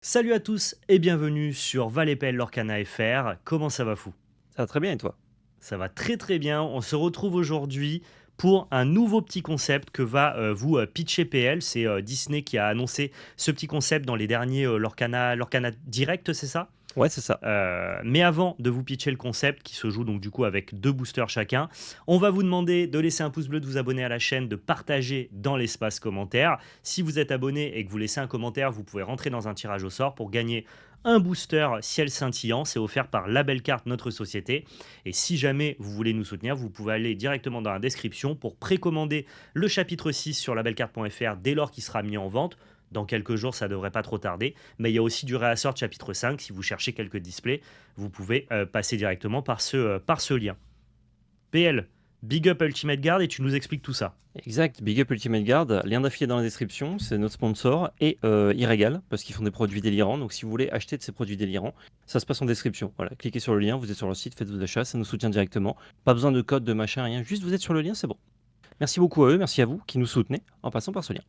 Salut à tous et bienvenue sur Valépel Lorcana FR. Comment ça va fou? Ça va très bien et toi? Ça va très très bien. On se retrouve aujourd'hui pour un nouveau petit concept que va vous pitcher PL. C'est Disney qui a annoncé ce petit concept dans les derniers Lorcana Direct, c'est ça? Ouais, c'est ça. Mais avant de vous pitcher le concept, qui se joue donc du coup avec 2 boosters chacun, on va vous demander de laisser un pouce bleu, de vous abonner à la chaîne, de partager dans l'espace commentaire. Si vous êtes abonné et que vous laissez un commentaire, vous pouvez rentrer dans un tirage au sort pour gagner un booster ciel scintillant. C'est offert par La Belle Carte, notre société. Et si jamais vous voulez nous soutenir, vous pouvez aller directement dans la description pour précommander le chapitre 6 sur labellecarte.fr dès lors qu'il sera mis en vente. Dans quelques jours, ça devrait pas trop tarder. Mais il y a aussi du réassort chapitre 5. Si vous cherchez quelques displays, vous pouvez passer directement par ce lien. PL, Big Up Ultimate Guard et tu nous expliques tout ça. Exact, Big Up Ultimate Guard, lien d'affilié dans la description, c'est notre sponsor, et Irrégal, parce qu'ils font des produits délirants, donc si vous voulez acheter de ces produits délirants, ça se passe en description. Voilà, cliquez sur le lien, vous êtes sur le site, faites vos achats, ça nous soutient directement. Pas besoin de code, de machin, rien, juste vous êtes sur le lien, c'est bon. Merci beaucoup à eux, merci à vous qui nous soutenez en passant par ce lien.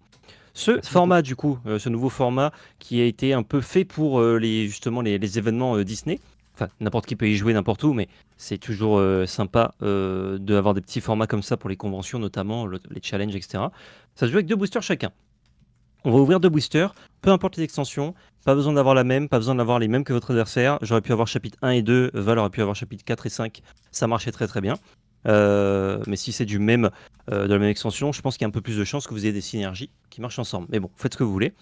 Ce Merci beaucoup. format, du coup, ce nouveau format qui a été un peu fait pour justement les événements Disney. Enfin, n'importe qui peut y jouer n'importe où, mais c'est toujours sympa d'avoir des petits formats comme ça pour les conventions, notamment les challenges, etc. Ça se joue avec 2 boosters chacun. On va ouvrir 2 boosters, peu importe les extensions, pas besoin d'avoir la même, pas besoin d'avoir les mêmes que votre adversaire. J'aurais pu avoir chapitre 1 et 2, Val aurait pu avoir chapitre 4 et 5, ça marchait très très bien. Mais si c'est de la même extension, je pense qu'il y a un peu plus de chances que vous ayez des synergies qui marchent ensemble. Mais bon, faites ce que vous voulez.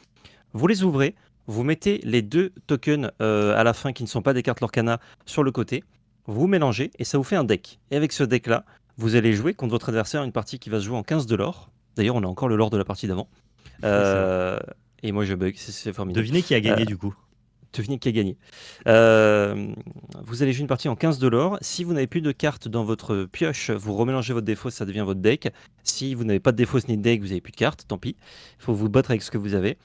Vous les ouvrez, vous mettez les 2 tokens à la fin qui ne sont pas des cartes Lorcana sur le côté, vous mélangez et ça vous fait un deck. Et avec ce deck-là, vous allez jouer contre votre adversaire une partie qui va se jouer en 15 de l'or. D'ailleurs, on a encore le lore de la partie d'avant. Oui, c'est vrai. Euh, et moi, je bug, c'est formidable. Devinez qui a Euh, gagné du coup. Devinez qui a gagné. Euh, Vous allez jouer une partie en 15 de l'or. Si vous n'avez plus de cartes dans votre pioche, vous remélangez votre défausse, ça devient votre deck. Si vous n'avez pas de défausse ni de deck, vous n'avez plus de cartes, tant pis. Il faut vous battre avec ce que vous avez.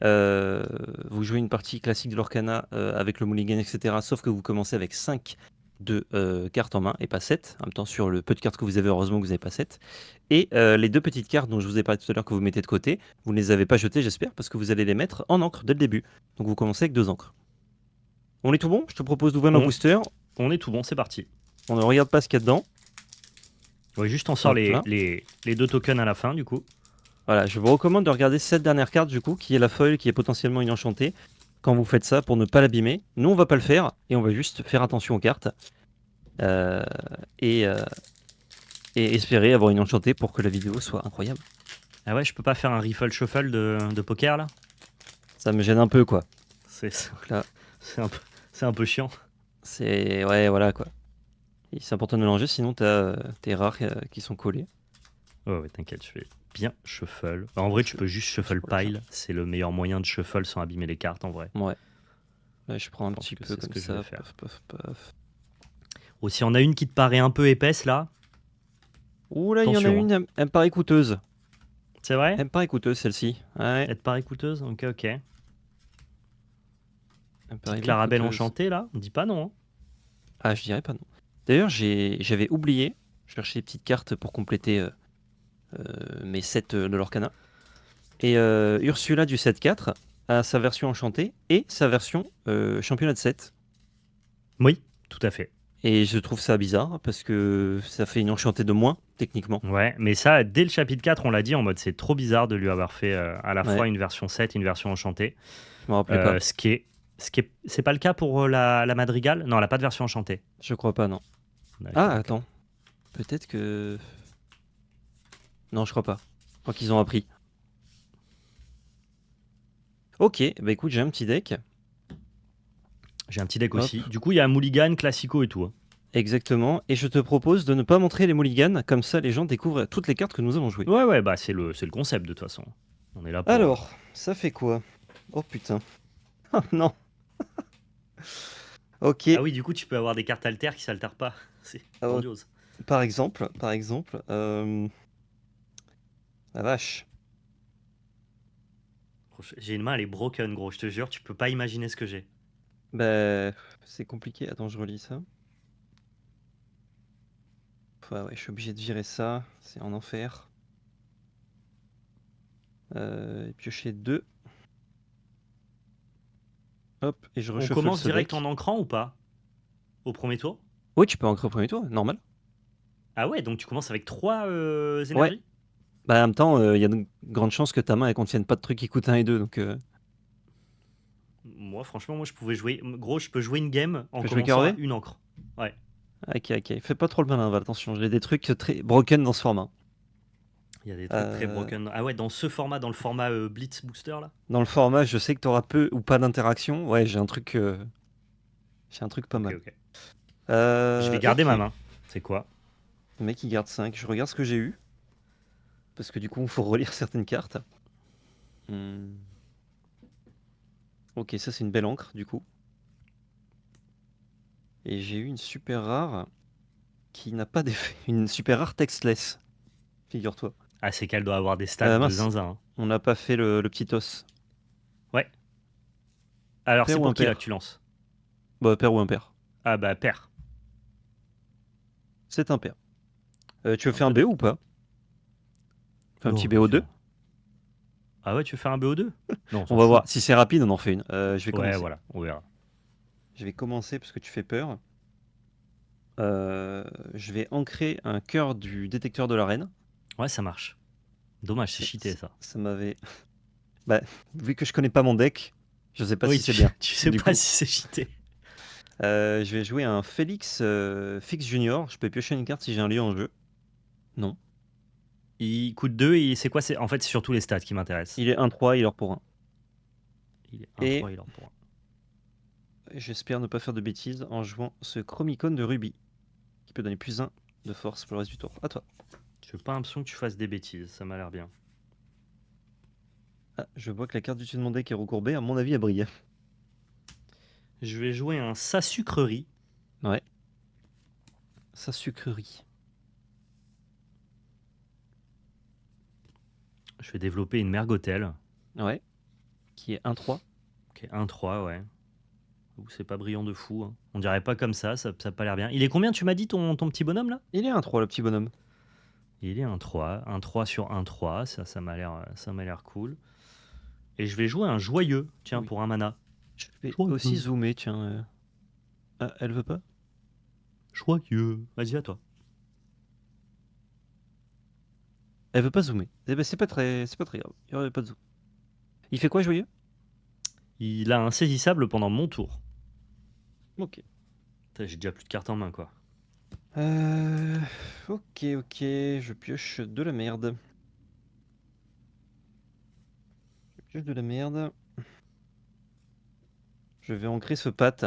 Euh, Vous jouez une partie classique de l'Orcana avec le mulligan, etc. Sauf que vous commencez avec 5 de cartes en main et pas 7. En même temps, sur le peu de cartes que vous avez, heureusement que vous n'avez pas 7. Et les 2 petites cartes dont je vous ai parlé tout à l'heure que vous mettez de côté, vous ne les avez pas jetées, j'espère, parce que vous allez les mettre en encre dès le début. Donc vous commencez avec 2 encres. On est tout bon? Je te propose d'ouvrir nos On, boosters. on est tout bon, c'est parti. On ne regarde pas ce qu'il y a dedans. Oui, juste on sort Hop là. les 2 tokens à la fin du coup. Voilà, je vous recommande de regarder cette dernière carte du coup, qui est la foil, qui est potentiellement une enchantée. Quand vous faites ça, pour ne pas l'abîmer. Nous, on va pas le faire, et on va juste faire attention aux cartes. euh, et, euh, et espérer avoir une enchantée pour que la vidéo soit incroyable. Ah ouais, je peux pas faire un riffle shuffle de poker là? Ça me gêne un peu, quoi. C'est Donc là, c'est un peu, c'est un peu chiant. c'est... Ouais, voilà, quoi. Et c'est important de mélanger, sinon t'as tes rares qui sont collés. Ouais, ouais, t'inquiète, je fais bien shuffle. En vrai, tu peux juste Merci shuffle pour l'achat. pile. C'est le meilleur moyen de shuffle sans abîmer les cartes en vrai. Ouais. Là, je prends Je un pense petit que peu c'est ce comme que je vais ça. faire. Paf, paf, paf. Oh, si on a une qui te paraît un peu épaisse là, Ouh là, il y en a attention, hein. une, elle me paraît coûteuse. C'est vrai? Elle me paraît coûteuse, celle-ci. Ouais, Elle te paraît coûteuse? Ok, ok. elle me paraît Petite bien Clarabelle coûteuse. enchantée là? On dit pas non, hein. Ah, je dirais pas non. D'ailleurs, j'avais oublié. Je cherchais des petites cartes pour compléter mes sets de l'Orcana. Et Ursula du 7-4 a sa version enchantée et sa version championnat de 7. Oui, tout à fait. Et je trouve ça bizarre parce que ça fait une enchantée de moins, techniquement. Ouais, mais ça, dès le chapitre 4, on l'a dit en mode c'est trop bizarre de lui avoir fait à la fois Ouais, une version 7 et une version enchantée. je me rappelais pas. C'est pas le cas pour la Madrigale? Non, elle a pas de version enchantée. Je crois pas, non. Ah, D'accord, ok. attends. Peut-être que. Non, je crois pas. Je crois qu'ils ont appris. Ok, bah écoute, j'ai un petit deck. J'ai un petit deck Hop, aussi. Du coup, il y a un Mulligan, Classico et tout, hein. exactement. Et je te propose de ne pas montrer les mulligans, comme ça les gens découvrent toutes les cartes que nous avons jouées. Ouais, ouais, bah c'est le concept de toute façon. On est là pour. Alors, ça fait quoi? Oh putain. Oh non. Ok. Ah oui, du coup, tu peux avoir des cartes alter qui s'altèrent pas. C'est Oh, grandiose. par exemple, la vache. J'ai une main, elle est broken, gros, je te jure, tu peux pas imaginer ce que j'ai. Bah, c'est compliqué. Attends, je relis ça. Ouais, je suis obligé de virer ça. C'est en enfer. Et piocher 2. Hop, et je On reshuffle commence ce direct deck. en ancrant ou pas? Au premier tour? Oui, tu peux ancrer au premier tour, normal. Ah ouais, donc tu commences avec 3 Ouais. énergies? Bah, en même temps, il y a de grandes chances que ta main elle contienne pas de trucs qui coûtent 1 et 2, donc Moi, franchement, moi, je pouvais jouer. Gros, je peux jouer une game tu en peux jouer commençant à curvé. une encre. Ouais. Ok, ok. Fais pas trop le malin, Val, attention, j'ai des trucs très broken dans ce format. Il y a des trucs très Euh, broken. Ah ouais, dans ce format, dans le format Blitz Booster là? Dans le format, je sais que tu auras peu ou pas d'interaction. Ouais, j'ai un truc pas Ok, mal. ok. Je vais garder Ok. ma main. C'est quoi? Le mec il garde 5. Je regarde ce que j'ai eu. Parce que du coup, il faut relire certaines cartes. Hmm. Ok, ça c'est une belle encre du coup. Et j'ai eu une super rare qui n'a pas d'effet. Une super rare textless, figure-toi. Ah, c'est qu'elle doit avoir des stats de Mince, zinzin, hein. on n'a pas fait le petit os. Ouais. Alors, c'est Pair ou pour qui là que tu impair? lances? Bah, pair ou impair. Ah bah, paire. C'est un pair. Tu veux Un faire un peu BO de. ou pas? Fais un petit Oh, vas-y. BO2. Ah ouais, tu veux faire un BO2? Non, on On s'en va fout. voir. Si c'est rapide, on en fait une. Je vais Ouais, commencer. voilà, on verra. Je vais commencer parce que tu fais peur. Je vais ancrer un cœur du détecteur de l'arène. Ouais, ça marche. Dommage, c'est Ça, cheaté ça. ça m'avait. Bah, vu que je connais pas mon deck, je sais pas Oui, si c'est bien. tu sais Du pas coup, si c'est cheaté. je vais jouer un Félix Fix Junior. Je peux piocher une carte si j'ai un lieu en jeu. Non. Il coûte 2 et c'est quoi? En fait, c'est surtout les stats qui m'intéressent. Il est 1-3, il est pour 1. Il est Et 1-3, il en pour 1. j'espère ne pas faire de bêtises en jouant ce Chromicon de Ruby, qui peut donner +1 de force pour le reste du tour. À toi. Je veux pas l'impression que tu fasses des bêtises, ça m'a l'air bien. Ah, je vois que la carte du dessus de mon deck est recourbée. À mon avis, elle brille. Je vais jouer un Sa sucrerie. Ouais. Sa sucrerie. Je vais développer une Mergotel. Ouais. Qui est 1-3. Ok, 1-3, ouais. Ouh, c'est pas brillant de fou, hein. On dirait pas comme ça a pas l'air bien. Il est combien, tu m'as dit, ton petit bonhomme là? Il est 1-3, le petit bonhomme. Il est 1-3. 1-3 sur 1-3, ça m'a l'air cool. Et je vais jouer un joyeux, tiens, Oui. pour un mana. Je vais Joyeux. aussi zoomer, tiens. Ah, elle veut pas? Joyeux. Vas-y, à toi. Elle veut pas zoomer. Eh ben, c'est pas très grave. Il y aurait pas de zoom. Il fait quoi, joyeux? Il a un saisissable pendant mon tour. Ok. Putain, j'ai déjà plus de cartes en main, quoi. Ok, ok. Je pioche de la merde. Je pioche de la merde. Je vais ancrer ce Pat.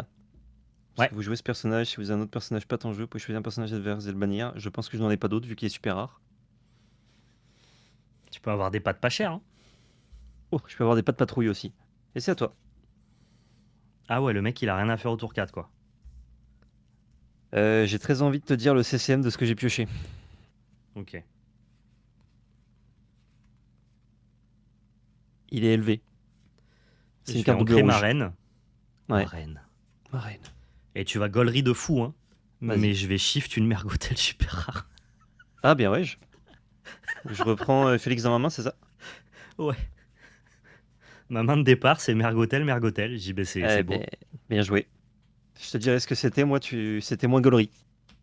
Ouais. Si vous jouez ce personnage, si vous avez un autre personnage Pat en jeu, vous pouvez choisir un personnage adverse et le bannir. Je pense que je n'en ai pas d'autre vu qu'il est super rare. Tu peux avoir des pattes pas chères, hein. Oh, je peux avoir des Pat patrouille aussi. Et c'est à toi. Ah ouais, le mec, il a rien à faire au tour 4, quoi. J'ai très envie de te dire le CCM de ce que j'ai pioché. Ok. Il est élevé. C'est Je une vais carte double ancrer ma rouge. reine. Ouais. Ma reine. Ma reine. Et tu vas gaulerie de fou, hein. Vas-y. Mais je vais shift une Mergotel super rare. Ah, bien, ouais. Je reprends Félix dans ma main, c'est ça? Ouais. Ma main de départ, c'est Mergotel, Mergotel. JB, c'est beau. Ben, bien joué. Je te dirais ce que c'était, moi, c'était moins gaulerie.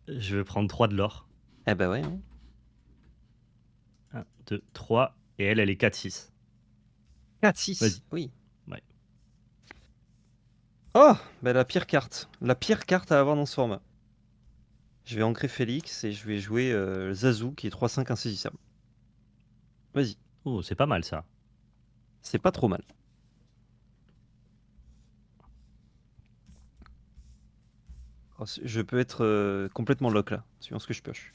Je vais prendre 3 de l'or. Eh ben ouais. Hein. 1, 2, 3. Et elle est 4-6. 4-6. Vas-y. Oui. Ouais. Oh, ben la pire carte. La pire carte à avoir dans ce format. Je vais ancrer Félix et je vais jouer Zazu qui est 3-5 insaisissable. Vas-y. Oh, c'est pas mal ça. C'est pas trop mal. Oh, je peux être complètement lock là, suivant ce que je pioche.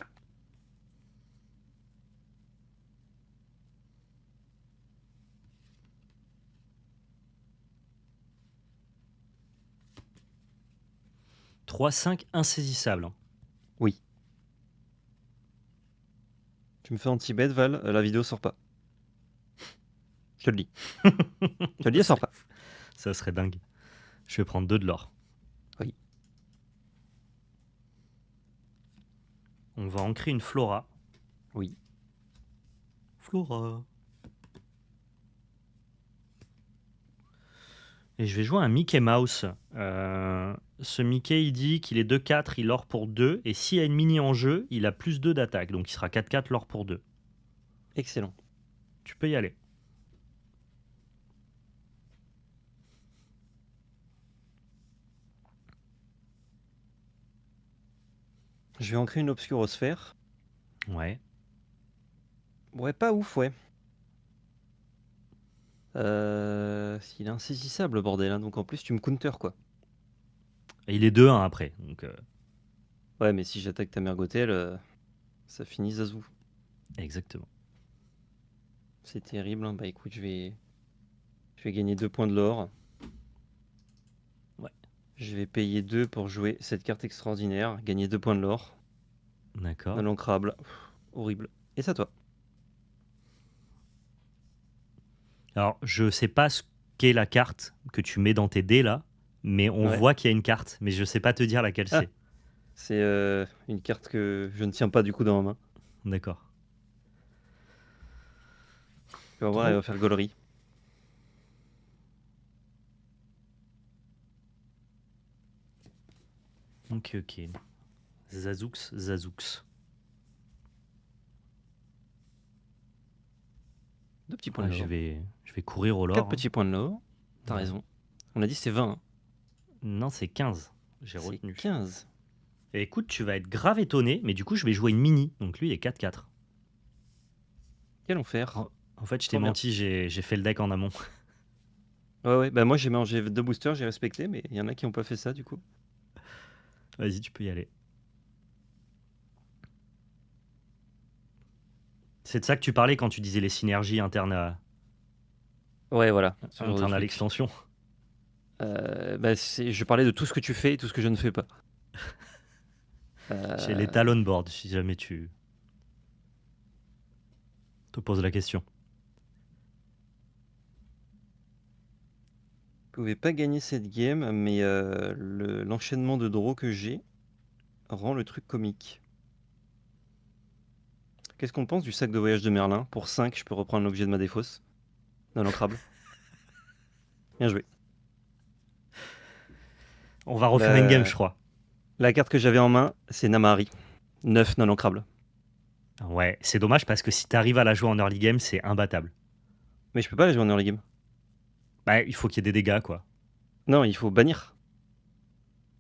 « 3-5 insaisissable. Hein. Oui. Tu me fais anti-bet, Val, la vidéo sort pas. Je te le dis. Je te le dis, elle sort pas. Ça serait dingue. Je vais prendre 2 de l'or. Oui. On va ancrer une Flora. Oui. Flora. Et je vais jouer un Mickey Mouse. Ce Mickey, il dit qu'il est 2-4, il or pour 2. Et s'il y a une mini en jeu, il a plus 2 d'attaque. Donc il sera 4-4, l'or pour 2. Excellent. Tu peux y aller. Je vais ancrer une obscurosphère. Ouais. Ouais, pas ouf, ouais. Il est insaisissable, le bordel, hein, donc en plus tu me counter quoi. Et il est 2-1 après. Donc, Ouais, mais si j'attaque ta mère Gothel, ça finit Zazou. exactement. C'est terrible, hein. Bah écoute, je vais gagner 2 points de l'or. Ouais. Je vais payer 2 pour jouer cette carte extraordinaire, gagner 2 points de l'or. D'accord. De l'ancrable. Horrible. Et ça toi. Alors, je sais pas ce qu'est la carte que tu mets dans tes dés là, mais on Ouais. voit qu'il y a une carte, mais je sais pas te dire laquelle Ah. c'est. C'est une carte que je ne tiens pas du coup dans ma main. D'accord. Tu vas voir, elle va faire gaulerie. Ok, ok. Zazoux, Zazoux. 2 petits points de Ouais, l'or. je vais courir au 4 lore. petits points de l'or. T'as Ouais. raison. On a dit c'est 20. Hein. Non, c'est 15. J'ai C'est retenu. 15. Et écoute, tu vas être grave étonné, mais du coup, je vais jouer une mini. Donc lui, il est 4-4. Quel enfer. En fait, je Trop t'ai bien. menti, j'ai fait le deck en amont. Ouais, bah moi j'ai mangé 2 boosters, j'ai respecté, mais il y en a qui n'ont pas fait ça du coup. Vas-y, tu peux y aller. C'est de ça que tu parlais quand tu disais les synergies internes Ouais, voilà. ce genre de internes à truc. l'extension. Je parlais de tout ce que tu fais et tout ce que je ne fais pas. J'ai les talon board, si jamais tu te poses la question. Vous pouvez pas gagner cette game, mais l'enchaînement de draws que j'ai rend le truc comique. Qu'est-ce qu'on pense du sac de voyage de Merlin? Pour 5, je peux reprendre l'objet de ma défausse. Non, l'ancrable. Bien joué. On va refaire une game, je crois. La carte que j'avais en main, c'est Namahari. 9 non ancrable. Ouais, c'est dommage parce que si t'arrives à la jouer en early game, c'est imbattable. Mais je peux pas la jouer en early game. Bah, il faut qu'il y ait des dégâts, quoi. Non, il faut bannir.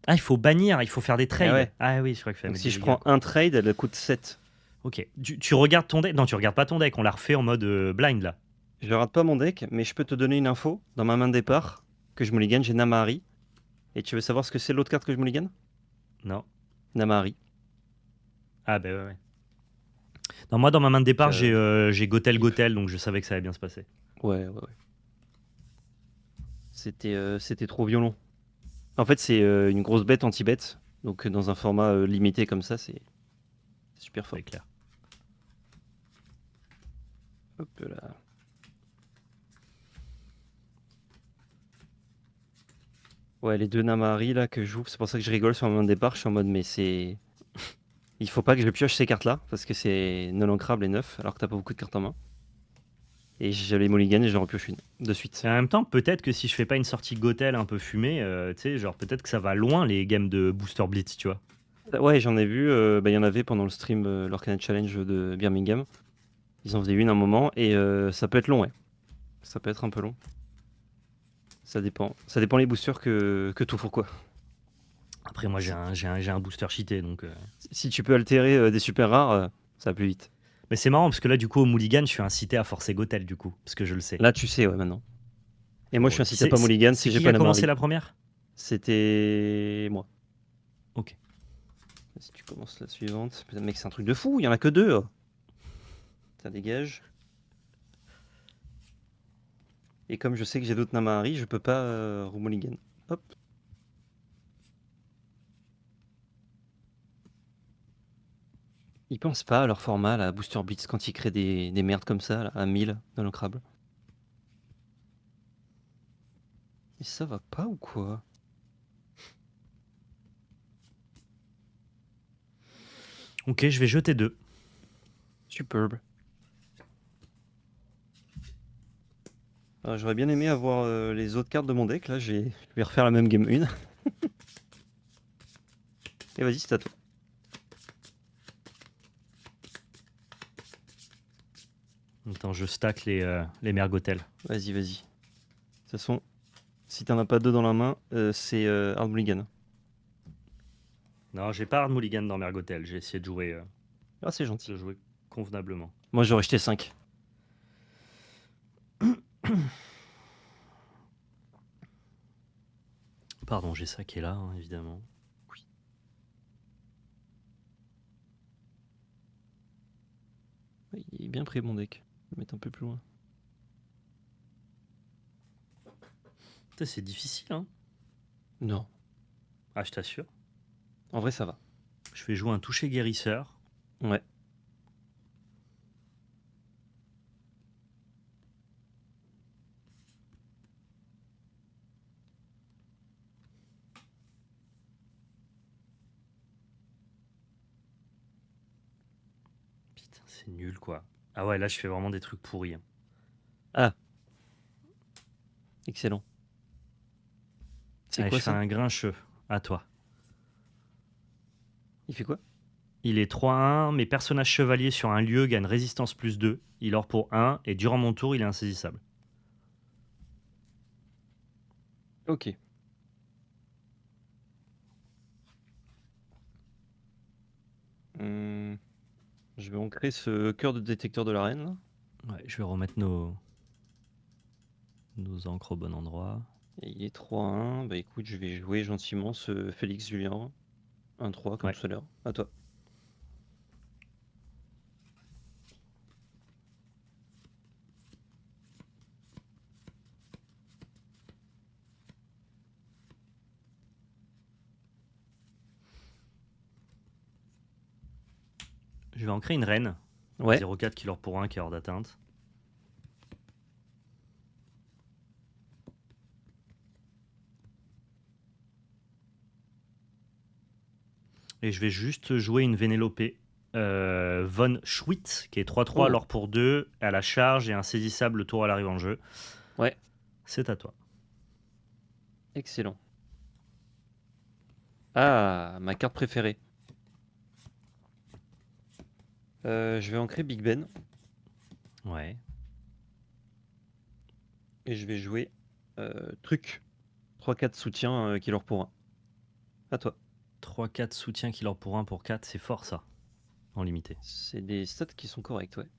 Ah, il faut bannir, il faut faire des trades. ouais. Ah oui, je crois qu'il faut Donc mettre si des je dégâts. prends un trade, elle coûte 7. Ok. Tu regardes ton deck? Non, tu regardes pas ton deck. On l'a refait en mode blind là. Je rate pas mon deck, mais je peux te donner une info. Dans ma main de départ, que je mulligan, j'ai Namahari. Et tu veux savoir ce que c'est l'autre carte que je mulligan? Non. Namahari. Ah bah ouais. Non, moi dans ma main de départ, Euh, j'ai Gothel, donc je savais que ça allait bien se passer. Ouais. C'était trop violent. En fait, c'est une grosse bête anti-bête. Donc dans un format limité comme ça, c'est super fort. C'est clair. Hop là. Ouais, les deux Namahari là que je joue, c'est pour ça que je rigole sur ma main de départ. Je suis en mode, mais c'est. Il faut pas que je pioche ces cartes là, parce que c'est non ancrable et 9, alors que t'as pas beaucoup de cartes en main. Et je les mulligan et j'en repioche une de suite. Et en même temps, peut-être que si je fais pas une sortie Gothel un peu fumée, tu sais, genre peut-être que ça va loin les games de Booster Blitz, tu vois. Ouais, j'en ai vu, il y en avait pendant le stream, l'Orcana Challenge de Birmingham. Ils en faisaient une un moment, et ça peut être long, ouais. Ça peut être un peu long. Ça dépend. Ça dépend les boosters que tout pour quoi. Après, moi j'ai un booster cheaté, donc. Si tu peux altérer des super rares, ça va plus vite. Mais c'est marrant parce que là, du coup, au Mulligan, je suis incité à forcer Gothel, du coup, parce que je le sais. Là, tu sais, ouais, maintenant. Et moi, je suis incité à C'est- pas mulligan C'est si j'ai qui pas a la commencé Marie. la première? C'était moi. Ok. Si tu commences la suivante. Putain, mec, c'est un truc de fou, il y en a que 2. Oh. Ça dégage. Et comme je sais que j'ai d'autres Namahari, je peux pas remulligan. Hop. Ils pensent pas à leur format, la Booster Blitz, quand ils créent des merdes comme ça, là, à 1000 dans l'ancrable. Et ça va pas ou quoi? Ok, je vais jeter 2. Superbe. J'aurais bien aimé avoir les autres cartes de mon deck. Là, je vais refaire la même game 1. Et vas-y, c'est à toi. Attends, je stack les mergotels. Vas-y, vas-y. De toute façon, si t'en as pas deux dans la main, c'est Hard Mulligan. Non, j'ai pas Hard Mulligan dans mergotel. J'ai essayé Ah, c'est gentil. de jouer convenablement. Moi, j'aurais jeté 5. Pardon, j'ai ça qui est là, hein, évidemment. Il est bien pris, mon deck. Je vais mettre un peu plus loin. Putain, c'est difficile, hein. Non. Ah, je t'assure. En vrai, ça va. Je vais jouer un toucher guérisseur. Ouais. Putain, c'est nul, quoi. Ah ouais, là, je fais vraiment des trucs pourris, hein. Ah. Excellent. C'est Allez, quoi je fais ça? un grincheux. À toi. Il fait quoi? Il est 3-1. Mes personnages chevaliers sur un lieu gagnent résistance plus 2. Il or pour 1. Et durant mon tour, il est insaisissable. Ok. Je vais ancrer ce cœur de détecteur de l'arène, là. Ouais, je vais remettre nos encres au bon endroit. Et il est 3-1. Bah écoute, je vais jouer gentiment ce Félix Julien. 1-3 comme Ouais. tout à l'heure. À toi. Je vais ancrer une reine. Ouais. 0,4 qui leur pour 1 qui est hors d'atteinte. Et je vais juste jouer une Vénélope Von Schwitt qui est 3-3 Oh. l'or pour 2 à la charge et insaisissable le tour à l'arrivée en jeu. Ouais. C'est à toi. Excellent. Ah, ma carte préférée. Je vais ancrer Big Ben Ouais. et je vais jouer truc. 3-4 soutien qui leur pour 1. À toi. 3-4 soutien qui leur pour 1 pour 4, c'est fort ça. En limité. C'est des stats qui sont corrects, ouais.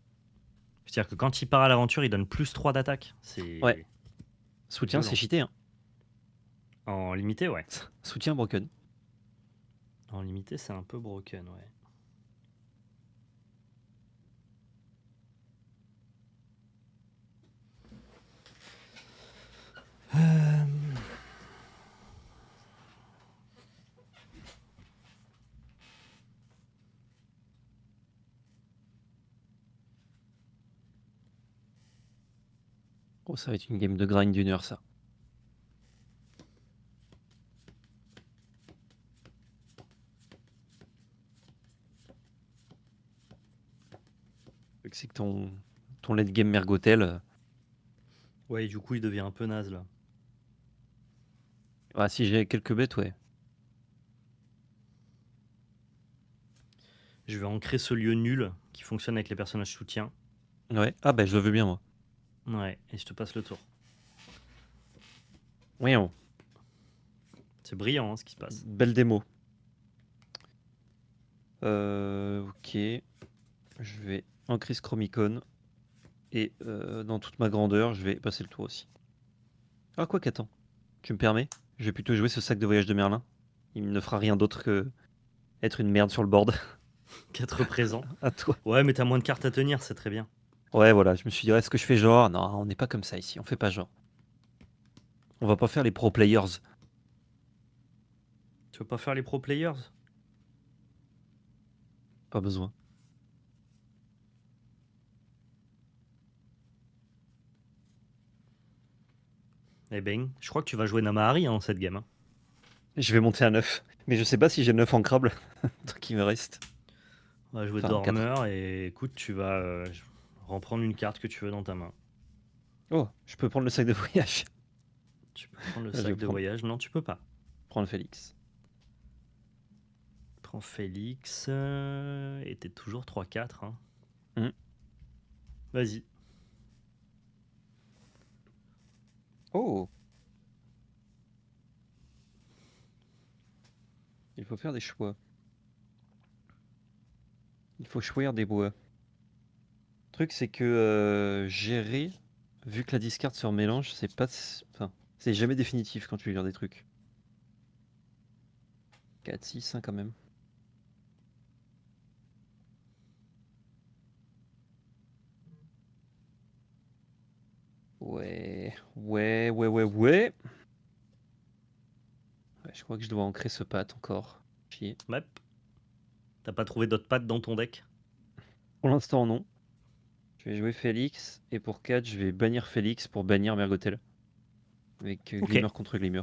C'est-à-dire que quand il part à l'aventure, il donne plus 3 d'attaque. C'est Ouais. Soutien, violent. c'est cheaté, hein. En limité, ouais. Soutien broken. En limité, c'est un peu broken, ouais. Oh, ça va être une game de grind d'une heure, ça. C'est que ton late game mergotel. Ouais, du coup, il devient un peu naze là. Ah, si j'ai quelques bêtes, ouais. Je vais ancrer ce lieu nul qui fonctionne avec les personnages soutiens. Ouais. Ah, bah, je le veux bien, moi. Ouais, et je te passe le tour. Oui, oh. C'est brillant hein, ce qui se passe. Belle démo. Ok. Je vais ancrer ce Chromicon. Et dans toute ma grandeur, je vais passer le tour aussi. Ah, quoi qu'attends. Tu me permets? Je vais plutôt jouer ce sac de voyage de Merlin. Il ne fera rien d'autre que être une merde sur le board. 4 présents. À toi. Ouais, mais t'as moins de cartes à tenir, c'est très bien. Ouais, voilà, je me suis dit, est-ce que je fais genre? Non, on n'est pas comme ça ici, on fait pas genre. On va pas faire les pro players. Tu veux pas faire les pro players? Pas besoin. Eh ben, je crois que tu vas jouer Namahari hein, dans cette game. Hein. Je vais monter à 9. Mais je sais pas si j'ai 9 ancrables. Truc qui me reste. On va jouer Enfin, Dormer et écoute, tu vas reprendre une carte que tu veux dans ta main. Oh, je peux prendre le sac de voyage. Tu peux prendre le Je vais sac de prendre, voyage. Non, tu peux pas. prendre Félix. Prends Félix. Et t'es toujours 3-4. Hein. Hmm. Vas-y. Oh, il faut faire des choix. Il faut choisir des bois. Le truc, c'est que gérer, vu que la discard se remélange, c'est pas. Enfin, c'est jamais définitif quand tu veux lire des trucs. 4, 6, hein, quand même. Ouais, ouais, ouais, ouais, ouais. Ouais, je crois que je dois ancrer ce patte encore. Chier. Map. T'as pas trouvé d'autres pattes dans ton deck? Pour l'instant, non. Je vais jouer Félix, et pour 4, je vais bannir Félix pour bannir Mergotel. Avec Ok, Glimmer contre Glimmer.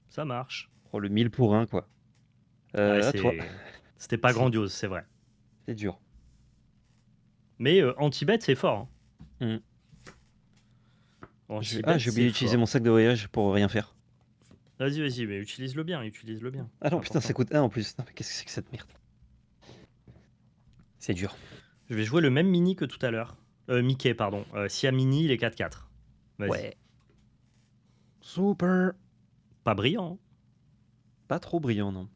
ça marche. Oh, le 1000 pour 1, quoi. Ouais, À toi. c'était pas C'est grandiose, c'est vrai. c'est dur. Mais anti-bet, c'est fort. Hmm. Hein. Anti-bet, J'ai c'est oublié d'utiliser fort. mon sac de voyage pour rien faire. Vas-y, vas-y, mais utilise-le bien, utilise-le bien. Ah non, C'est putain, ça important. coûte 1 en plus. Non, mais qu'est-ce que c'est que cette merde? C'est dur. Je vais jouer le même mini que tout à l'heure. Mickey, pardon. S'il y a mini, il est 4-4. Vas-y. Ouais. Super. Pas brillant. Hein. Pas trop brillant, non.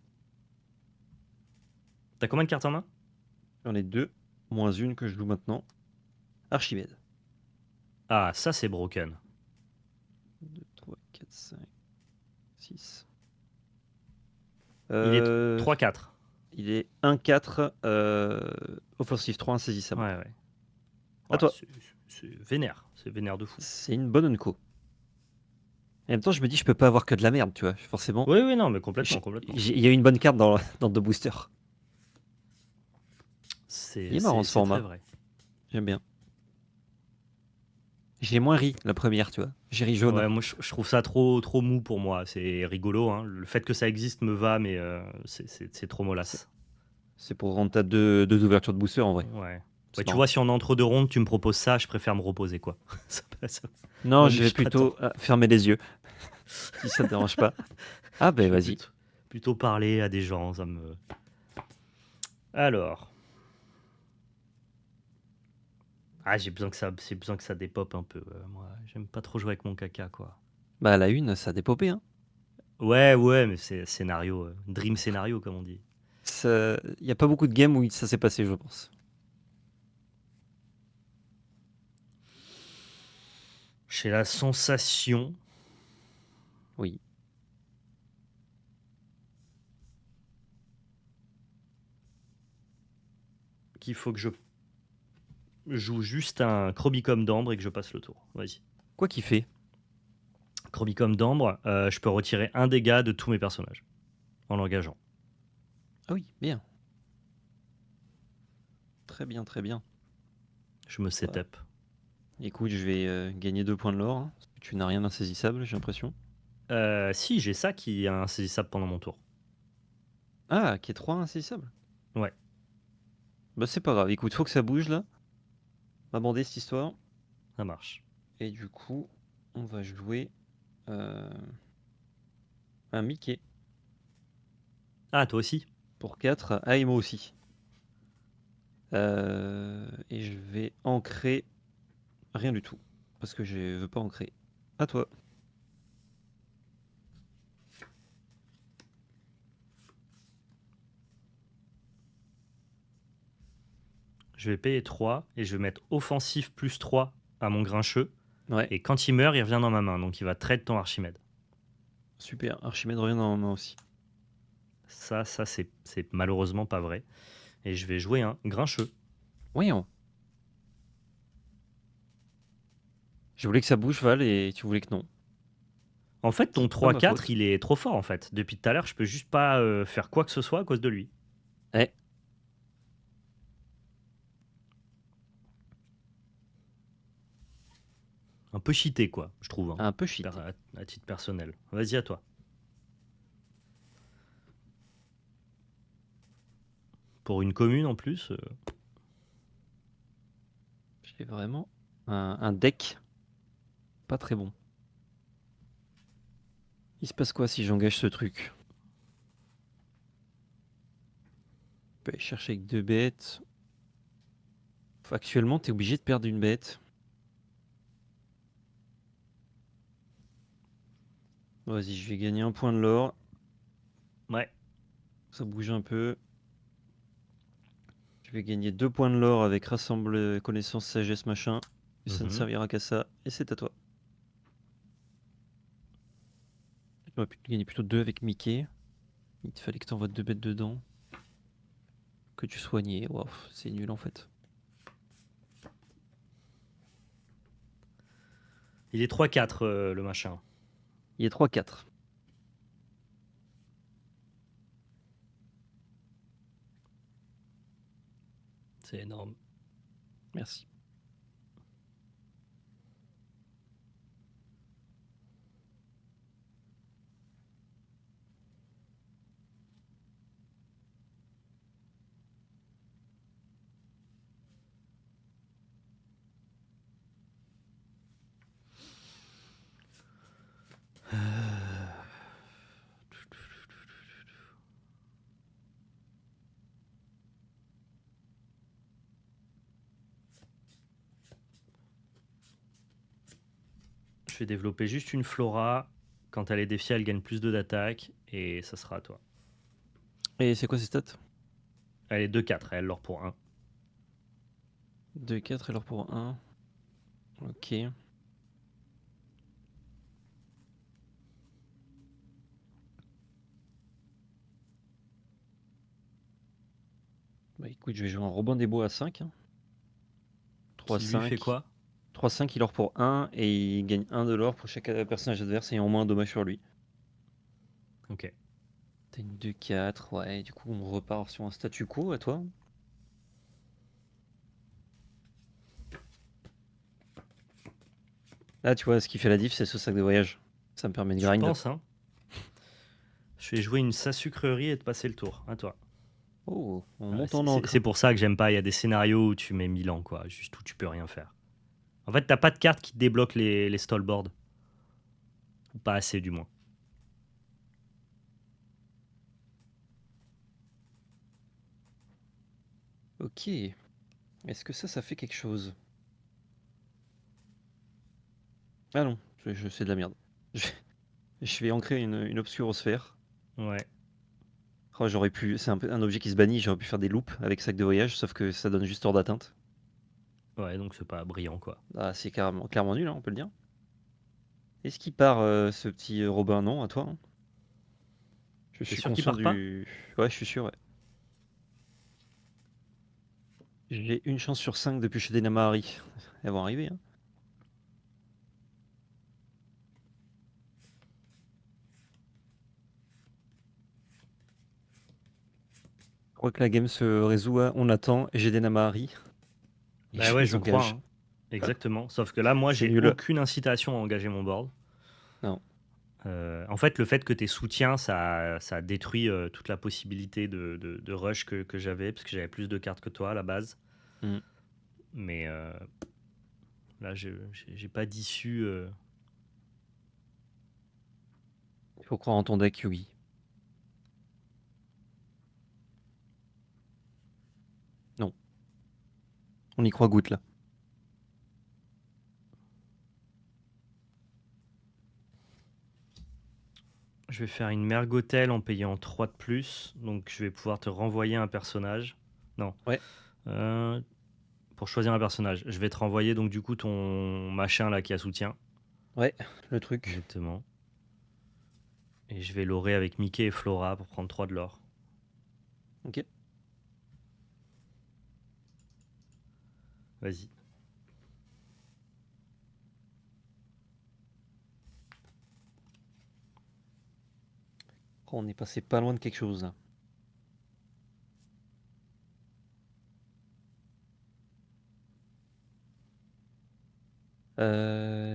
T'as combien de cartes en main? J'en ai 2, moins une que je joue maintenant. Archimède. Ah, ça c'est broken. 2, 3, 4, 5, 6. Il est 3-4. Il est 1-4, offensif 3, insaisissable. Ouais, ouais. À Ouais, toi. c'est vénère. C'est vénère de fou. C'est une bonne unco. En même temps, je me dis, je peux pas avoir que de la merde, tu vois. Forcément. Oui, oui, non, mais complètement, complètement. Il y a une bonne carte dans deux boosters. C'est Il est marrant ce très format. vrai. J'aime bien. J'ai moins ri la première, tu vois. J'ai ri jaune. Ouais, moi je trouve ça trop, trop mou pour moi. C'est rigolo. Hein. Le fait que ça existe me va, mais c'est trop mollasse. C'est pour rendre ta deux ouvertures de booster en vrai. Ouais. C'est Ouais, tu marrant. vois, si on est entre deux rondes, tu me proposes ça, je préfère me reposer, quoi. Ça Non, je vais m'amuse pas tant. plutôt fermer les yeux. Si ça te dérange pas. Ah ben Je vais vas-y. plutôt parler à des gens, ça me. Alors. Ah, j'ai besoin que ça dépop un peu. Moi, j'aime pas trop jouer avec mon caca, quoi. Bah la une, ça a dépopé. Hein. Ouais, ouais, mais c'est scénario. Dream scénario, comme on dit. Il n'y a pas beaucoup de games où ça s'est passé, je pense. J'ai la sensation Oui. qu'il faut que je joue juste un Chromicom d'ambre et que je passe le tour. Vas-y. Quoi qu'il fait. Chromicom d'ambre, je peux retirer un dégât de tous mes personnages en l'engageant. Ah oui, bien. Très bien, très bien. Je me setup. Écoute, je vais gagner 2 points de l'or. Hein, parce que tu n'as rien d'insaisissable, j'ai l'impression. Si, j'ai ça qui est insaisissable pendant mon tour. Ah, qui est 3 insaisissable. Ouais. Bah c'est pas grave. Écoute, faut que ça bouge là. On va bander cette histoire. Ça marche. Et du coup, on va jouer un Mickey Ah, toi aussi? pour 4. Ah, et moi aussi. Et je vais ancrer rien du tout. Parce que je veux pas ancrer. À toi. Je vais payer 3 et je vais mettre offensif plus 3 à mon grincheux. Ouais, Et quand il meurt, il revient dans ma main. Donc il va trade ton Archimède. super. Archimède revient dans ma main aussi. Ça c'est malheureusement pas vrai. Et je vais jouer un grincheux. Voyons. Je voulais que ça bouge, Val, et tu voulais que non. En fait, ton C'est pas ma 3-4, faute. il est trop fort en fait. Depuis tout à l'heure, je peux juste pas faire quoi que ce soit à cause de lui. Eh, Un peu cheaté, quoi, je trouve, hein, un peu cheaté. à titre personnel. Vas-y, à toi. Pour une commune en plus. J'ai vraiment un deck Pas très bon. Il se passe quoi si j'engage ce truc? Je peux aller chercher avec 2 bêtes. Actuellement, t'es obligé de perdre une bête. Vas-y, je vais gagner un point de l'or. Ouais. Ça bouge un peu. Je vais gagner 2 points de l'or avec rassemble connaissance, sagesse, machin. Et ça ne Mhm. servira qu'à ça. Et c'est à toi. J'aurais pu gagner plutôt 2 avec Mickey. Il te fallait que t'envoies 2 bêtes dedans. Que tu soignais. Waouh, c'est nul en fait. Il est 3-4 le machin. Il est 3-4. C'est énorme. Merci. Je vais développer juste une Flora. Quand elle est défiée, elle gagne plus 2 d'attaque. Et ça sera à toi. Et c'est quoi ces stats? Elle est 2-4, elle l'or pour 1. 2-4 alors pour 1. Ok. Bah écoute, je vais jouer un Robin des Bois à 5. Hein. Qui lui fait 3-5. quoi? 3-5, il or pour 1 et il gagne 1 de l'or pour chaque personnage adverse ayant au moins un dommage sur lui. Ok. T'as une 2-4, ouais, du coup on repart sur un statu quo à toi. Là tu vois, ce qui fait la diff, c'est ce sac de voyage. Ça me permet de Je grind. pense, hein. Je vais jouer une sucrerie et te passer le tour. À toi. Oh, on Ouais, monte en encre. c'est pour ça que j'aime pas. Il y a des scénarios où tu mets 1000 ans, quoi. Juste où tu peux rien faire. En fait, t'as pas de carte qui te débloque les stallboards. Ou pas assez, du moins. Ok. Est-ce que ça fait quelque chose? Ah non, c'est de la merde. Je, je vais ancrer une obscurosphère. Ouais. Oh, j'aurais pu. C'est un objet qui se bannit, j'aurais pu faire des loops avec sac de voyage, sauf que ça donne juste hors d'atteinte. Ouais, donc c'est pas brillant, quoi. Ah, c'est clairement nul, hein, on peut le dire. Est-ce qu'il part ce petit Robin? Non, à toi. Hein. Je T'es suis sûr qu'il conscient part pas? du. Ouais, je suis sûr, ouais. J'ai une chance sur 5 depuis chez Denamahari. Elles vont arriver, hein. Je crois que la game se résout à on attend et j'ai Denamahari. Et Bah je ouais, les je crois, engage. hein. Exactement. Sauf que là, moi, C'est j'ai nul. aucune incitation à engager mon board. Non. En fait, le fait que tes soutiens, ça détruit toute la possibilité de rush que j'avais, parce que j'avais plus de cartes que toi à la base. Mm. Mais là, j'ai pas d'issue. Il faut croire en ton deck, Yugi. Non. On y croit goutte là. Je vais faire une mergotelle en payant 3 de plus. Donc, je vais pouvoir te renvoyer un personnage. Non. Ouais. Euh, pour choisir un personnage. Je vais te renvoyer donc du coup ton machin là qui a soutien. Ouais, le truc. Exactement. Et je vais l'orer avec Mickey et Flora pour prendre 3 de l'or. Ok. Vas-y. Oh, on est passé pas loin de quelque chose là.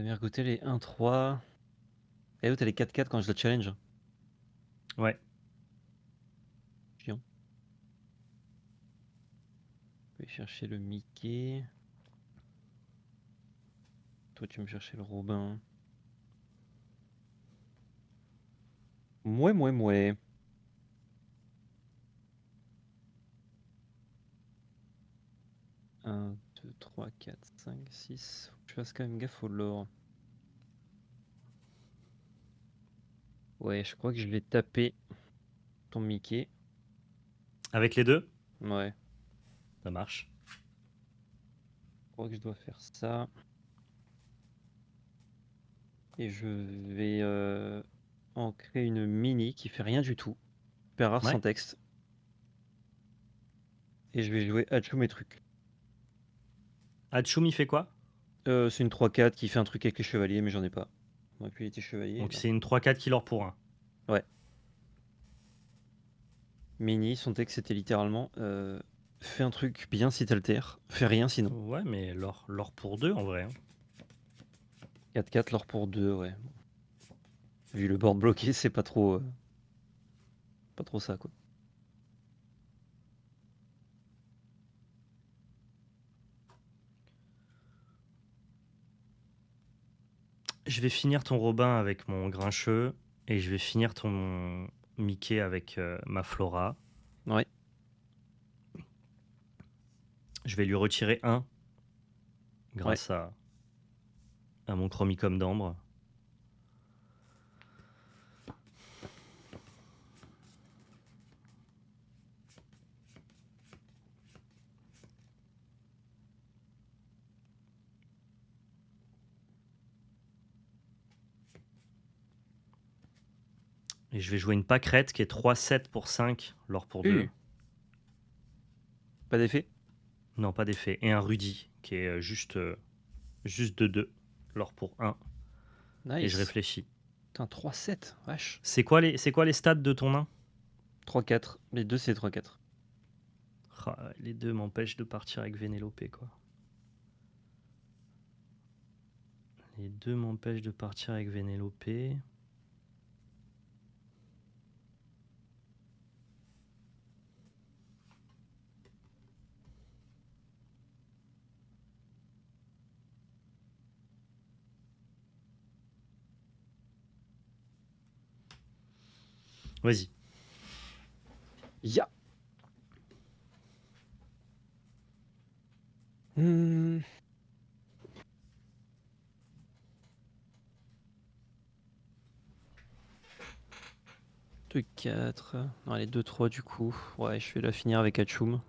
Mergotel est 1-3. Et l'autre elle est 4-4 quand je la challenge. Ouais. Chiant. Je vais chercher le Mickey. toi, tu me cherchais le Robin. Mouais, mouais, mouais. 1, 2, 3, 4, 5, 6. Faut que je fasse quand même gaffe au lore. Ouais, je crois que je vais taper ton Mickey. Avec les deux, Ouais, ça marche. je crois que je dois faire ça. Et je vais en créer une mini qui fait rien du tout. Super rare Ouais. sans texte. Et je vais jouer Hachoum et truc. Hachoum, il fait quoi? C'est une 3-4 qui fait un truc avec les chevaliers, mais j'en ai pas. On aurait pu être chevalier. Donc Non. c'est une 3-4 qui leur pour un. Ouais. Mini, son texte c'était littéralement fais un truc bien si t'altères, fais rien sinon. Ouais, mais l'or pour deux en vrai, hein. 4-4, l'or pour 2, ouais. Vu le board bloqué, c'est pas trop ça quoi. Je vais finir ton Robin avec mon Grincheux et je vais finir ton Mickey avec ma Flora. Ouais. Je vais lui retirer un Ouais. grâce à mon Chromicom d'ambre. Et je vais jouer une pâquerette qui est 3-7 pour 5, l'or pour 2. Pas d'effet. Non, pas d'effet. Et un Rudy qui est juste de 2, l'or pour 1. Et je Nice. réfléchis. Putain, 3-7, vache. C'est quoi les stats de ton nain? 3-4. Les deux c'est 3-4. Ah, les deux m'empêchent de partir avec Vénélope, quoi. Les deux m'empêchent de partir avec Vénélope. Vas-y. Ya. Hmm. 2-4. Non, les 2-3 du coup. Ouais, je vais la finir avec Hachoum.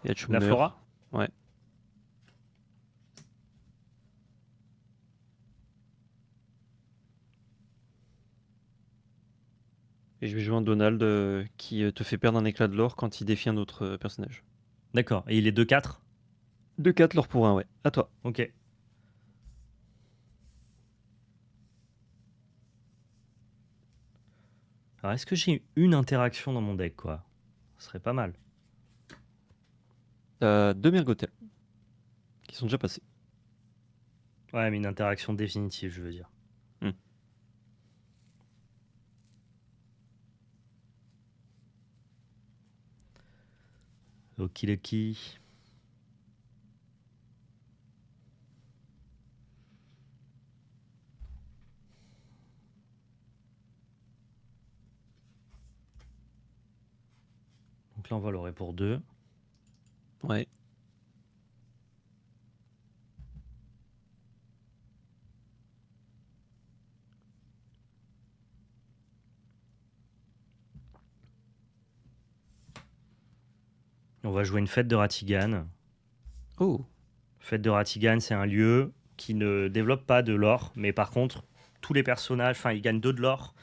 Et Hachoum La meurt. Flora? Ouais. Et je vais jouer un Donald qui te fait perdre un éclat de l'or quand il défie un autre personnage. D'accord. Et il est 2-4? 2-4, l'or pour 1, ouais. À toi. Ok. Alors, est-ce que j'ai une interaction dans mon deck, quoi? Ce serait pas mal. T'as 2 Mergotel qui sont déjà passés. Ouais, mais une interaction définitive, je veux dire. Hmm. Okidoki. Donc là, on va l'aurait pour 2. Ouais. On va jouer une fête de Ratigan. Oh. Fête de Ratigan, c'est un lieu qui ne développe pas de lore, mais par contre, tous les personnages, enfin, ils gagnent 2 de lore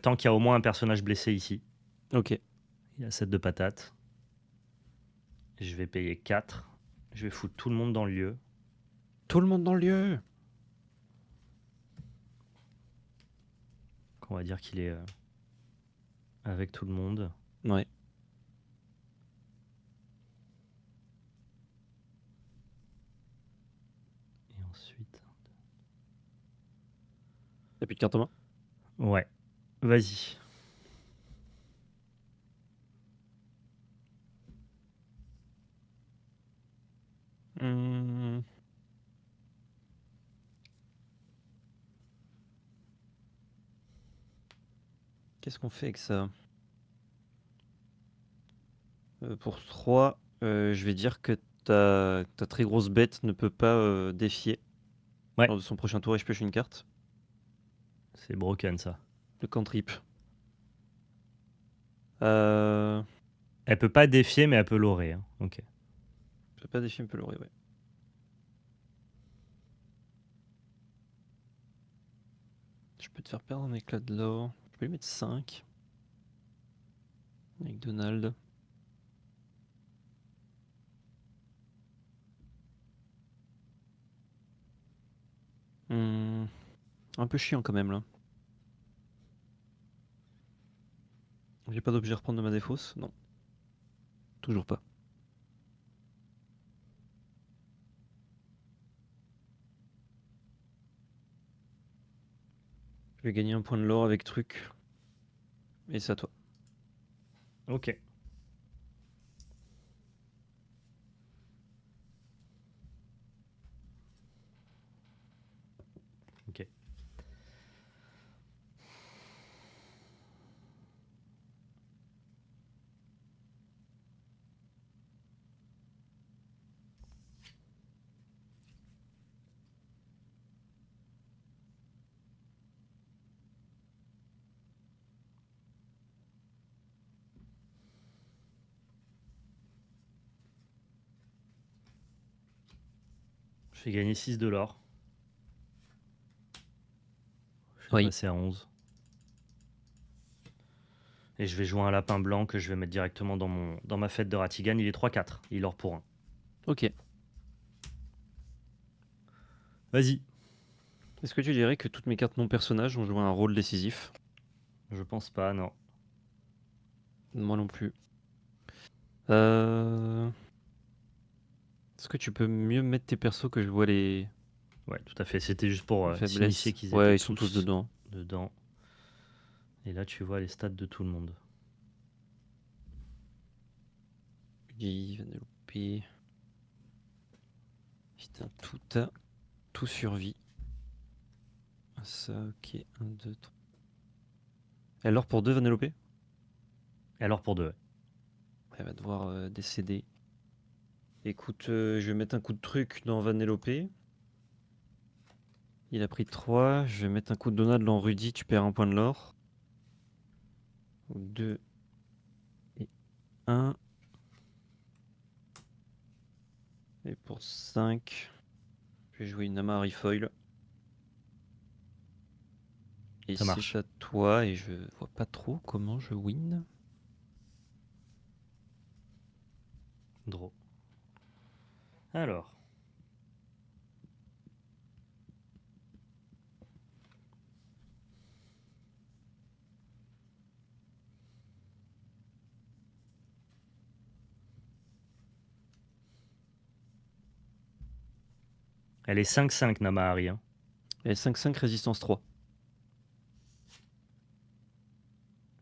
tant qu'il y a au moins un personnage blessé ici. Ok. Il y a 7 de patates. Je vais payer 4. Je vais foutre tout le monde dans le lieu. Tout le monde dans le lieu. On va dire qu'il est avec tout le monde. Ouais. Et ensuite... T'as plus de carte en main? Ouais. Vas-y. Hmm. Qu'est-ce qu'on fait avec ça? Pour 3, je vais dire que ta très grosse bête ne peut pas défier. Ouais. Lors de son prochain tour, je pioche une carte. C'est broken ça. Le cantrip. Euh, Elle peut pas défier, mais elle peut l'aurer. Hein. Ok. je peux pas défier, un peu l'aurer, ouais. Je peux te faire perdre un éclat de l'or. Je peux lui mettre 5. Avec Donald. Un peu chiant quand même là. J'ai pas d'objet à reprendre de ma défausse? Non. Toujours pas. Je vais gagner un point de l'or avec truc. Et c'est à toi. Ok. Ok. Je vais gagner 6 de l'or. Je vais Oui. passer à 11. Et je vais jouer un lapin blanc que je vais mettre directement dans ma fête de Ratigan. Il est 3-4. Il or pour 1. Ok. Vas-y. Est-ce que tu dirais que toutes mes cartes non personnages ont joué un rôle décisif? Je pense pas, non. Moi non plus. Est-ce que tu peux mieux mettre tes persos que je vois les Ouais, tout à fait. C'était juste pour faiblesses? signifier qu'ils Ouais, étaient ils sont tous dedans. dedans. Et là, tu vois les stats de tout le monde. Udi, Vanellope. Putain, tout survit. Ça, ok. 1, 2, 3. Alors pour 2, Vanellope? Et alors pour 2. Elle va devoir décéder. Écoute, je vais mettre un coup de truc dans Vanellope. Il a pris 3. Je vais mettre un coup de Donald dans Rudy. Tu perds un point de l'or. 2 et 1. Et pour 5, je vais jouer une Amari Foil. Et Ça marche. c'est à toi. Et je vois pas trop comment je win. Draw. Alors. Elle est 5-5, Namahari. Hein. Et 5-5, résistance 3.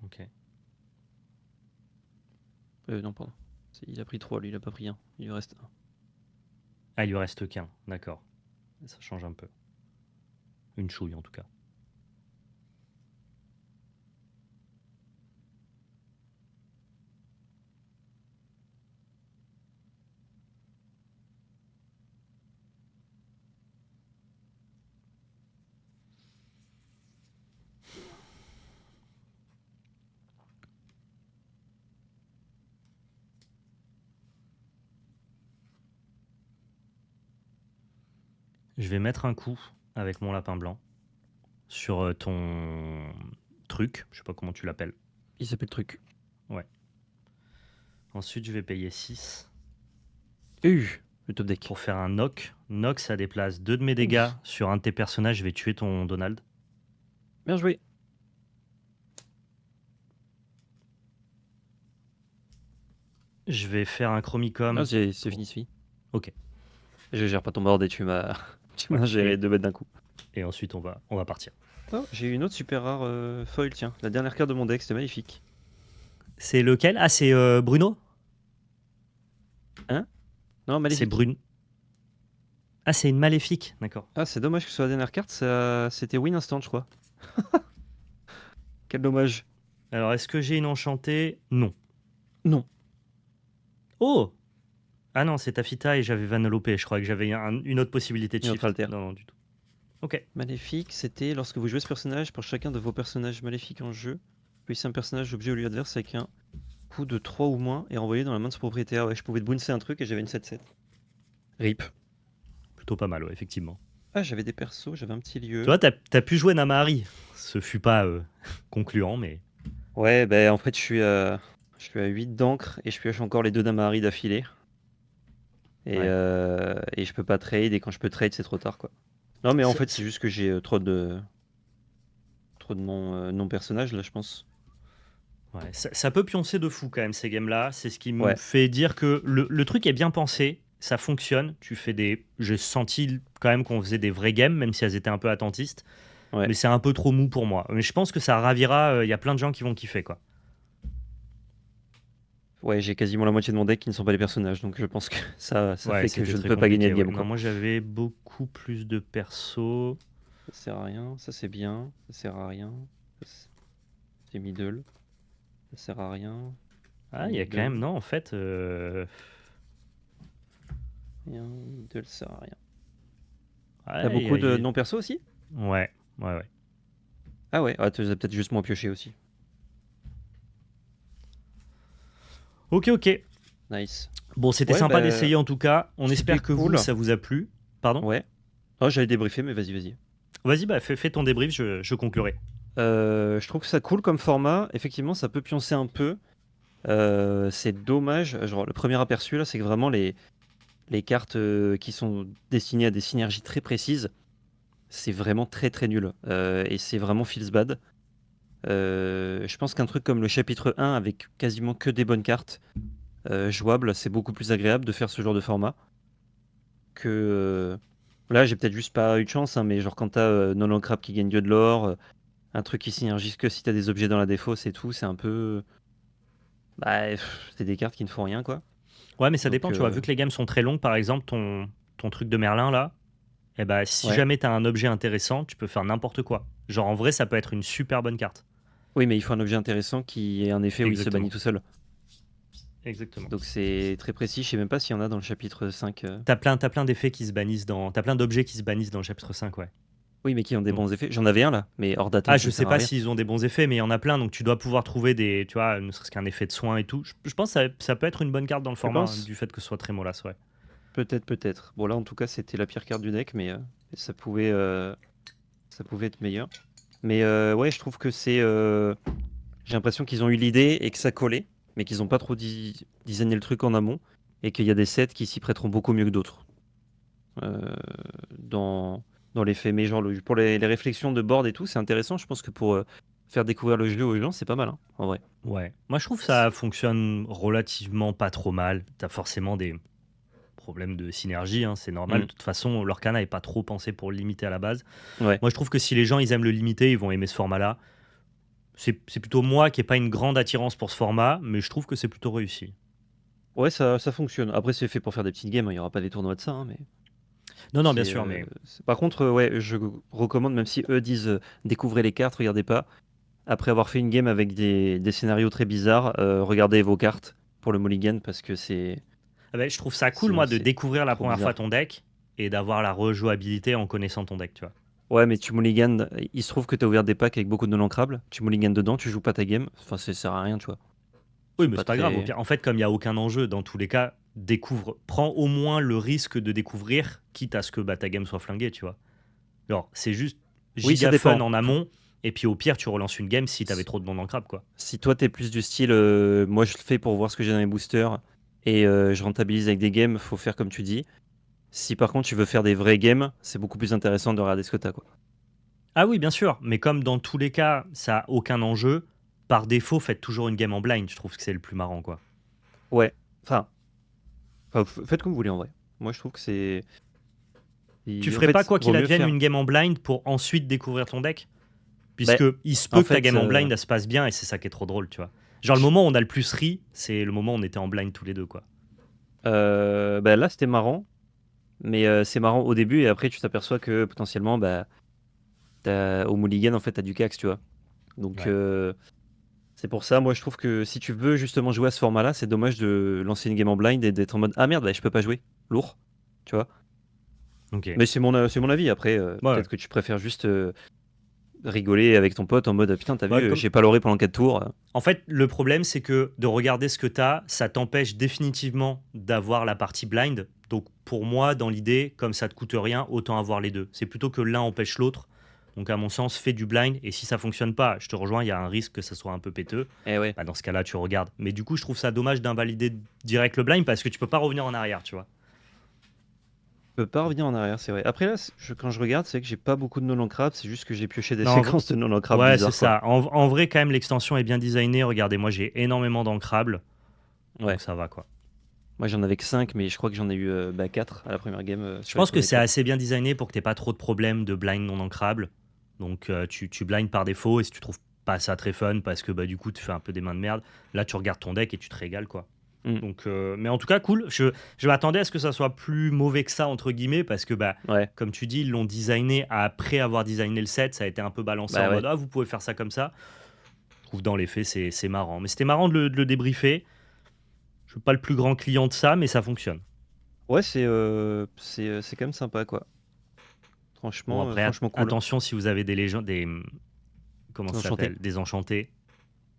Ok. Non, pardon. Il a pris 3, lui, il a pas pris 1. Il lui reste 1. Ah, il lui reste qu'un. D'accord. Ça change un peu. Une chouille, en tout cas. Je vais mettre un coup avec mon lapin blanc sur ton truc. Je sais pas comment tu l'appelles. Il s'appelle truc. Ouais. Ensuite, je vais payer 6 Le top deck. pour faire un knock. Knock, ça déplace 2 de mes dégâts sur un de tes personnages. Je vais tuer ton Donald. Bien joué. Je vais faire un Chromicom. Ah, c'est fini, c'est fini. Ok. Je gère pas ton board et tu m'as Ouais. géré 2 bêtes d'un coup. Et ensuite, on va partir. Oh, j'ai une autre super rare foil, tiens. La dernière carte de mon deck, c'était magnifique. C'est lequel? Ah, c'est Bruno? Non, C'est maléfique. Bruno. Ah, c'est une maléfique. D'accord. Ah, c'est dommage que ce soit la dernière carte, c'était win instant, je crois. Quel dommage. Alors, est-ce que j'ai une enchantée? Non. Non. Oh! Ah non, c'est Tafita et j'avais Vanellope. Je crois que j'avais une autre possibilité de Une autre shift. alter. Non, non, du tout. Ok. Maléfique, c'était lorsque vous jouez ce personnage, pour chacun de vos personnages maléfiques en jeu, puissez un personnage objet au lieu adverse avec un coup de 3 ou moins et renvoyer dans la main de son propriétaire. Ouais, je pouvais te bouncer un truc et j'avais une 7-7. RIP. Plutôt pas mal, ouais, effectivement. Ah, j'avais des persos, j'avais un petit lieu. Tu vois, t'as pu jouer Namahari. Ce fut pas concluant, mais. Ouais, en fait, je suis à 8 d'encre et je pioche encore les 2 Damahari d'affilée. Et, Ouais. et je peux pas trade, et quand je peux trade, c'est trop tard, quoi. Non, mais en fait, c'est juste que j'ai trop de non-personnages, là, je pense. Ouais, ça peut pioncer de fou quand même ces games-là. C'est ce qui me Ouais. fait dire que le truc est bien pensé, ça fonctionne. Tu fais des. J'ai senti quand même qu'on faisait des vraies games, même si elles étaient un peu attentistes. Ouais. Mais c'est un peu trop mou pour moi. Mais je pense que ça ravira. Il y a plein de gens qui vont kiffer, quoi. Ouais, j'ai quasiment la moitié de mon deck qui ne sont pas les personnages, donc je pense que ça Ouais, fait que c'était je ne très peux pas gagner compliqué. de Ouais. game, Non, quoi. moi j'avais beaucoup plus de persos. Ça sert à rien, ça c'est bien, ça sert à rien, c'est middle, ça sert à rien, Ah, il y a quand même. Non, en fait. rien, middle, ça sert à rien. Ouais, T'as beaucoup il y de a- non-perso aussi? Ouais, ouais, ouais. Ah ouais, tu les as peut-être juste moins pioché aussi. Ok, ok. Nice. Bon, c'était Ouais, sympa d'essayer en tout cas. On c'était espère que vous, cool. ça vous a plu. Pardon? Ouais. Oh, j'allais débriefer, mais vas-y. Vas-y, bah, fais ton débrief, je conclurai. Je trouve que ça cool comme format. Effectivement, ça peut pioncer un peu. C'est dommage. Genre, le premier aperçu, là, c'est que vraiment les cartes qui sont destinées à des synergies très précises, c'est vraiment très très nul. Et c'est vraiment feels bad. Je pense qu'un truc comme le chapitre 1 avec quasiment que des bonnes cartes jouables, c'est beaucoup plus agréable de faire ce genre de format que. Là, j'ai peut-être juste pas eu de chance, hein, mais genre quand t'as Nolan Crab qui gagne de l'or, un truc qui synergise que si t'as des objets dans la défausse et tout, c'est un peu. Bah, c'est des cartes qui ne font rien, quoi. Ouais, mais ça Donc, dépend, tu vois. Vu que les games sont très longues, par exemple, ton truc de Merlin là, eh bah, si ouais. jamais t'as un objet intéressant, tu peux faire n'importe quoi. Genre en vrai, ça peut être une super bonne carte. Oui, mais il faut un objet intéressant qui ait un effet où il se Exactement. bannit tout seul. Exactement. Donc c'est très précis. Je sais même pas s'il y en a dans le chapitre 5. T'as plein d'effets qui se bannissent dans. T'as plein d'objets qui se bannissent dans le chapitre 5, ouais. Oui, mais qui ont des Donc- bons effets. J'en avais un là, mais hors d'attente, Ah, ça je ne sais sert à pas rien. s'ils ont des bons effets, mais il y en a plein, donc tu dois pouvoir trouver des. Tu vois, ne serait-ce qu'un effet de soin et tout. Je pense que ça peut être une bonne carte dans le format, penses du fait que ce soit très mollasse, ouais. Peut-être. Bon, là, en tout cas, c'était la pire carte du deck, mais ça pouvait être meilleur. Mais ouais, je trouve que c'est. J'ai l'impression qu'ils ont eu l'idée et que ça collait, mais qu'ils n'ont pas trop designé le truc en amont, et qu'il y a des sets qui s'y prêteront beaucoup mieux que d'autres. Dans les faits. Mais genre, pour les réflexions de board et tout, c'est intéressant. Je pense que pour faire découvrir le jeu aux gens, c'est pas mal, hein, en vrai. Ouais. Moi, je trouve que ça fonctionne relativement pas trop mal. T'as forcément des problèmes de synergie, hein, c'est normal. Mm. De toute façon, l'Orcana est pas trop pensé pour le limiter à la base. Ouais. Moi, je trouve que si les gens ils aiment le limiter, ils vont aimer ce format-là. C'est plutôt moi qui n'ai pas une grande attirance pour ce format, mais je trouve que c'est plutôt réussi. Ouais, ça fonctionne. Après, c'est fait pour faire des petites games, hein. Il n'y aura pas des tournois de ça, hein, mais. Non, non, bien C'est, sûr, mais Par contre, ouais, je recommande, même si eux disent découvrez les cartes, regardez pas. Après avoir fait une game avec des scénarios très bizarres, regardez vos cartes pour le mulligan parce que c'est. ah ben, je trouve ça cool, Sinon, moi, de c'est découvrir la trop première fois bizarre. ton deck et d'avoir la rejouabilité en connaissant ton deck, tu vois. Ouais, mais tu mulligan, il se trouve que tu as ouvert des packs avec beaucoup de non-ancrables, tu mulligan dedans, tu joues pas ta game, enfin, ça sert à rien, tu vois. Oui, C'est mais pas c'est pas grave. Au très. pire, en fait, comme il n'y a aucun enjeu, dans tous les cas, prends au moins le risque de découvrir, quitte à ce que ta game soit flinguée, tu vois. Genre, c'est juste Oui, ça giga fun dépend. en amont, et puis au pire, tu relances une game si t'avais trop de monde en crabe, quoi. Si toi, t'es plus du style, moi je le fais pour voir ce que j'ai dans mes boosters et je rentabilise avec des games, faut faire comme tu dis. Si par contre tu veux faire des vrais games, c'est beaucoup plus intéressant de regarder ce que t'as, quoi. Ah oui, bien sûr, mais comme dans tous les cas, ça a aucun enjeu, par défaut, faites toujours une game en blind. Je trouve que c'est le plus marrant, quoi. Ouais, enfin, faites comme vous voulez en vrai. Moi je trouve que c'est. Tu En ferais pas fait, quoi vaut qu'il mieux advienne faire. une game en blind pour ensuite découvrir ton deck? Ben, Puisque il se en peut que ta fait, game en blind elle se passe bien et c'est ça qui est trop drôle, tu vois. Genre le je- moment où on a le plus ri, c'est le moment où on était en blind tous les deux, quoi. ben là c'était marrant, mais c'est marrant au début et après tu t'aperçois que potentiellement, bah, au mulligan en fait t'as du cax, tu vois. Donc Ouais. C'est pour ça, moi je trouve que si tu veux justement jouer à ce format-là, c'est dommage de lancer une game en blind et d'être en mode ah merde, bah, je peux pas jouer. Lourd, tu vois. Ok. Mais c'est mon avis. Après, Ouais. peut-être que tu préfères juste rigoler avec ton pote en mode putain, t'as Ouais, vu, comme- j'ai pas loré pendant 4 tours. En fait, le problème, c'est que de regarder ce que t'as, ça t'empêche définitivement d'avoir la partie blind. Donc, pour moi, dans l'idée, comme ça te coûte rien, autant avoir les deux. C'est plutôt que l'un empêche l'autre. Donc, à mon sens, fais du blind. Et si ça fonctionne pas, je te rejoins, il y a un risque que ça soit un peu péteux. Eh ouais. Bah, dans ce cas-là, tu regardes. Mais du coup, je trouve ça dommage d'invalider direct le blind parce que tu peux pas revenir en arrière, tu vois. Je peux pas revenir en arrière, c'est vrai. Après là, quand je regarde, c'est vrai que j'ai pas beaucoup de non ancrables, c'est juste que j'ai pioché des Non, séquences de non ancrables Ouais, bizarres. c'est ça. En vrai, quand même, l'extension est bien designée. Regardez, moi, j'ai énormément d'ancrables. Ouais. Donc, ça va, quoi. Moi j'en avais que 5, mais je crois que j'en ai eu 4 à la première game. Je sur les pense que premiers c'est tours. assez bien designé pour que tu pas trop de problèmes de blind non ancrable. Donc tu blinds par défaut et si tu trouves pas ça très fun parce que bah, du coup tu fais un peu des mains de merde, là tu regardes ton deck et tu te régales quoi. Mm. Donc, mais en tout cas cool, je m'attendais à ce que ça soit plus mauvais que ça entre guillemets parce que bah, Ouais. comme tu dis ils l'ont designé après avoir designé le set, ça a été un peu balancé Bah en ouais. mode ah vous pouvez faire ça comme ça. Je trouve dans les faits c'est marrant. Mais c'était marrant de le débriefer. Je suis pas le plus grand client de ça mais ça fonctionne. Ouais, c'est quand même sympa quoi. Bon Franchement, après franchement cool. attention si vous avez des légendes, comment ça Enchanté. s'appelle, des enchantés.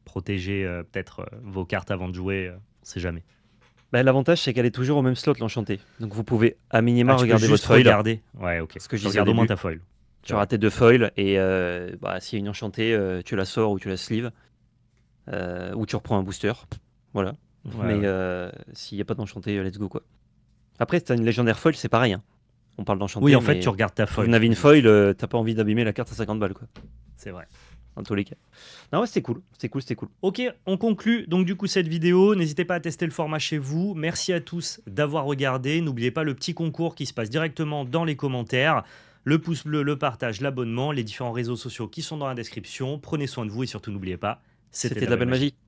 Protégez peut-être vos cartes avant de jouer, on sait jamais. Bah, l'avantage c'est qu'elle est toujours au même slot l'enchantée. Donc vous pouvez à minima Ah, tu peux regarder juste votre foil. regarder. Ouais, ok. Ce que je Tu disais au regardes au moins début. ta foil. Tu auras tes 2 foils et bah, s'il y a une enchantée, tu la sors ou tu la sleeves. Ou tu reprends un booster. Voilà. Ouais, Mais ouais. s'il n'y a pas d'enchanté, let's go quoi. Après, si t'as une légendaire foil, c'est pareil. Hein. On parle d'enchanté, Oui, en fait, mais tu regardes ta si foil. vous n'avez une foil, t'as pas envie d'abîmer la carte à 50 balles quoi. C'est vrai. Dans tous les cas. Non, ouais, c'était cool. C'était cool. Ok, on conclut donc du coup cette vidéo. N'hésitez pas à tester le format chez vous. Merci à tous d'avoir regardé. N'oubliez pas le petit concours qui se passe directement dans les commentaires. Le pouce bleu, le partage, l'abonnement, les différents réseaux sociaux qui sont dans la description. Prenez soin de vous et surtout n'oubliez pas, C'était de la belle magie.